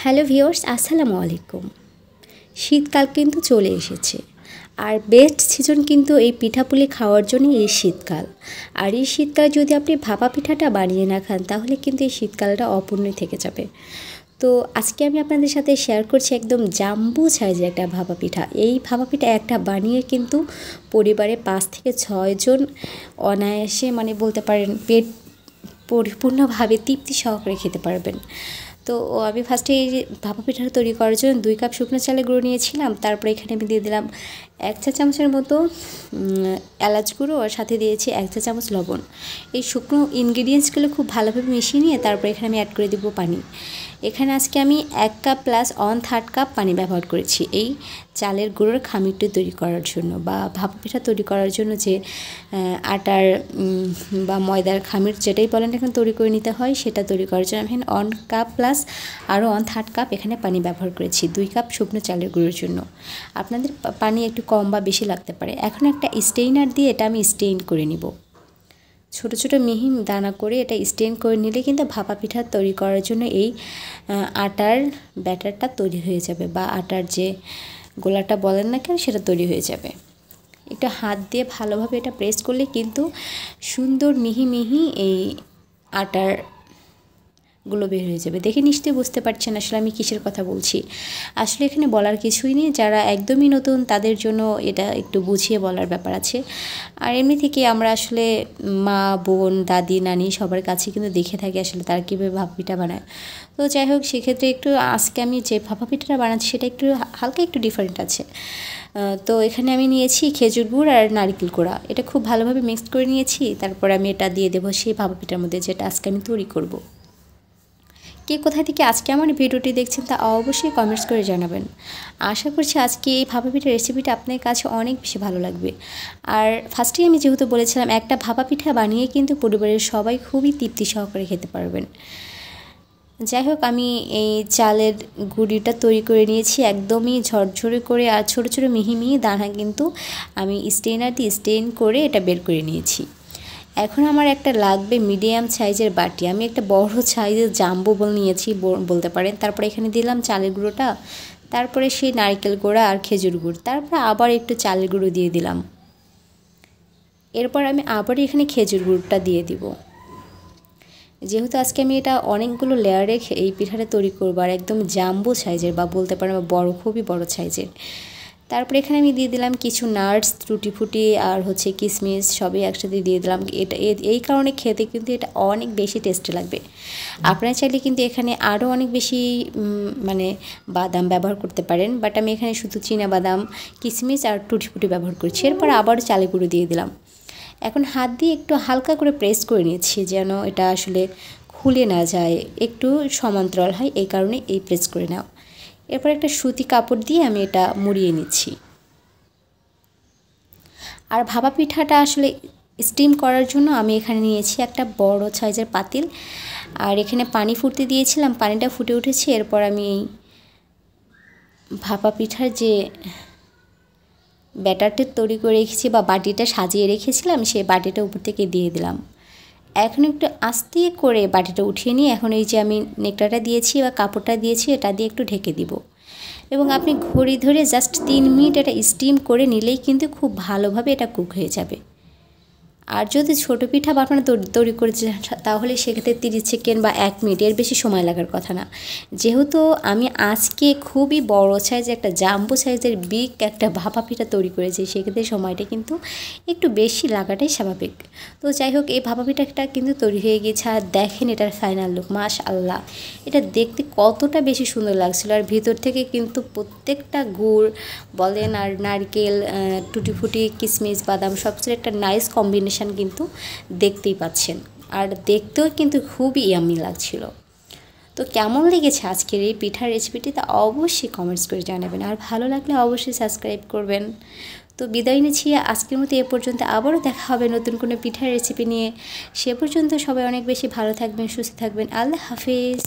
Hello viewers, আসসালামু আলাইকুম। শীতকাল কিন্তু চলে এসেছে, আর বেস্ট সিজন কিন্তু এই পিঠাপুলি খাওয়ার জন্য এই শীতকাল। আর এই শীতকালে যদি আপনি ভাপা পিঠাটা বানিয়ে না খান, তাহলে কিন্তু এই শীতকালটা অপূর্ণই থেকে যাবে। তো আজকে আমি আপনাদের সাথে শেয়ার করছি একদম জাম্বো সাইজের একটা ভাপা পিঠা। এই ভাপা পিঠা একটা বানিয়ে কিন্তু পরিবারে 5 থেকে 6 জন অনায়াসে বলতে পারেন পেট পরিপূর্ণভাবে তৃপ্তি সহকারে খেতে পারবেন। তো আমি ফার্স্টে এই ভাপা পিঠাটা তৈরি করার জন্য 2 কাপ শুকনো চালের গুঁড়ো নিয়েছিলাম। তারপরে এখানে আমি দিয়ে দিলাম 1 চা চামচের মতো এলাচ গুঁড়ো, আর সাথে দিয়েছি 1 চা চামচ লবণ। এই শুকনো ইনগ্রিডিয়েন্টসগুলো খুব ভালোভাবে মিশিয়ে নিয়ে তারপরে এখানে আমি অ্যাড করে দেবো পানি। এখানে আজকে আমি 1 কাপ প্লাস 1/3 কাপ পানি ব্যবহার করেছি এই চালের গুঁড়োর খামিরটি তৈরি করার জন্য, বা ভাপা পিঠা তৈরি করার জন্য যে আটার বা ময়দার খামির যেটাই বলেন এখন তৈরি করে নিতে হয়, সেটা তৈরি করার জন্য আমি এখানে 1 কাপ প্লাস আরও 1/3 কাপ এখানে পানি ব্যবহার করেছি 2 কাপ শুকনো চালের গুঁড়োর জন্য। আপনাদের পানি একটু কম বা বেশি লাগতে পারে। এখন একটা স্টেইনার দিয়ে এটা আমি স্টেইন করে নিব। ছোটো ছোটো মিহি দানা করে এটা স্টেন করে নিলে কিন্তু ভাপা পিঠা তৈরি করার জন্য এই আটার ব্যাটারটা তৈরি হয়ে যাবে, বা আটার যে গোলাটা বলেন না কেন সেটা তৈরি হয়ে যাবে। একটু হাত দিয়ে ভালোভাবে এটা প্রেস করলে কিন্তু সুন্দর মিহি মিহি এই আটার গুলো বের হয়ে যাবে। দেখে নিশ্চয়ই বুঝতে পারছেন আসলে আমি কিসের কথা বলছি। আসলে এখানে বলার কিছুই নেই, যারা একদমই নতুন তাদের জন্য এটা একটু বুঝিয়ে বলার ব্যাপার আছে। আর এমনি থেকে আমরা আসলে মা, বোন, দাদি, নানি সবার কাছে কিন্তু দেখে থাকি আসলে তারা কীভাবে ভাপা পিঠা বানায়। তো যাই হোক, সেক্ষেত্রে একটু আজকে আমি যে ভাপা পিঠাটা বানাচ্ছি সেটা একটু হালকা একটু ডিফারেন্ট আছে। তো এখানে আমি নিয়েছি খেজুর গুড় আর নারকেল কোড়া, এটা খুব ভালোভাবে মিক্সড করে নিয়েছি। তারপর আমি এটা দিয়ে দেবো সেই ভাপা পিঠার মধ্যে, যেটা আজকে আমি তৈরি করব। কে কোথায় থেকে আজকে আমার ভিডিওটি দেখছেন তা অবশ্যই কমেন্টস করে জানাবেন। আশা করছি আজকে এই ভাপা পিঠার রেসিপিটা আপনার কাছে অনেক বেশি ভালো লাগবে। আর ফার্স্টেই আমি যেহেতু বলেছিলাম একটা ভাপা পিঠা বানিয়ে কিন্তু পরিবারের সবাই খুবই তৃপ্তি সহকারে খেতে পারবেন। যাই হোক, আমি এই চালের গুঁড়িটা তৈরি করে নিয়েছি একদমই ঝরঝরে করে, আর ছোটো ছোটো মিহি মিহি দানা কিন্তু আমি স্টেনার দিয়ে স্টেন করে এটা বের করে নিয়েছি। এখন আমার একটা লাগবে মিডিয়াম সাইজের বাটি। আমি একটা বড় সাইজের জাম্বো বল নিয়েছি বলতে পারেন। তারপরে এখানে দিলাম চালের গুঁড়োটা, তারপরে সেই নারকেল গুঁড়া আর খেজুর গুড়, তারপরে আবার একটু চালের গুঁড়ো দিয়ে দিলাম। এরপর আমি আবার এখানে খেজুর গুড়টা দিয়ে দিব। যেহেতু আজকে আমি এটা অনেকগুলো লেয়ারে এই পিঠাটা তৈরি করবো, আর একদম জাম্বো সাইজের বা বলতে পারেন বড়, খুবই বড় সাইজের। তারপরে এখানে আমি দিয়ে দিলাম কিছু নাটস, টুটি ফুটি আর কিশমিশ সবই একসাথে দিয়ে দিলাম। এটা এই কারণে খেতে কিন্তু এটা অনেক বেশি টেস্টি লাগবে। আপনারা চাইলে কিন্তু এখানে আরও অনেক বেশি বাদাম ব্যবহার করতে পারেন, বাট আমি এখানে শুধু বাদাম, কিশমিশ আর টুটি ফুটি ব্যবহার করছি। এরপর আবার চালের গুঁড়ো দিয়ে দিলাম। এখন হাত দিয়ে একটু হালকা করে প্রেস করে নিচ্ছি যেন এটা আসলে খুলে না যায়, একটু সমান্তরাল হয়, এই কারণে এই প্রেস করে নাও। এরপর একটা সুতি কাপড় দিয়ে আমি এটা মুড়িয়ে নিচ্ছি। আর ভাপা পিঠাটা আসলে স্টিম করার জন্য আমি এখানে নিয়েছি একটা বড় সাইজের পাতিল, আর এখানে পানি ফুটতে দিয়েছিলাম, পানিটা ফুটে উঠেছে। এরপর আমি ভাপা পিঠার যে ব্যাটারটা তৈরি করে রেখেছি বা বাটিটা সাজিয়ে রেখেছিলাম, সেই বাটিটা উপর থেকে দিয়ে দিলাম। এখন একটু আস্তে করে বাটিটা উঠিয়ে নিয়ে এখন এই যে আমি নেকড়াটা দিয়েছি বা কাপড়টা দিয়েছি এটা দিয়ে একটু ঢেকে দিব, এবং আপনি ঘড়ি ধরে জাস্ট 3 মিনিট এটা স্টিম করে নিলেই কিন্তু খুব ভালোভাবে এটা কুক হয়ে যাবে। আর যদি ছোটো পিঠা আপনারা তৈরি করেছেন তাহলে সেক্ষেত্রে 30 সেকেন্ড বা 1 মিনিট, এর বেশি সময় লাগার কথা না। যেহেতু আমি আজকে খুবই বড় সাইজের একটা জাম্বো সাইজের বিগ একটা ভাপা পিঠা তৈরি করেছি, সেক্ষেত্রে সময়টা কিন্তু একটু বেশি লাগাটাই স্বাভাবিক। তো যাই হোক, এই ভাপা পিঠাটা কিন্তু তৈরি হয়ে গেছে। আর দেখেন এটার ফাইনাল লুক, মাশাআল্লাহ, এটা দেখতে কতটা বেশি সুন্দর লাগছিল। আর ভিতর থেকে কিন্তু প্রত্যেকটা গুড় বলেন আর নারকেল, টুটি ফুটি, কিশমিশ, বাদাম সবচেয়ে একটা নাইস কম্বিনেশন কিন্তু দেখতেই পাচ্ছেন। আর দেখতেও কিন্তু খুবই ইয়াম্মি লাগছিল। তো কেমন লেগেছে আজকের এই পিঠার রেসিপিটি তা অবশ্যই কমেন্টস করে জানাবেন, আর ভালো লাগলে অবশ্যই সাবস্ক্রাইব করবেন। তো বিদায় নিচ্ছি আজকের মতো এ পর্যন্ত। আবারও দেখা হবে নতুন কোনো পিঠার রেসিপি নিয়ে। সে পর্যন্ত সবাই অনেক বেশি ভালো থাকবেন, সুস্থ থাকবেন। আল্লাহ হাফেজ।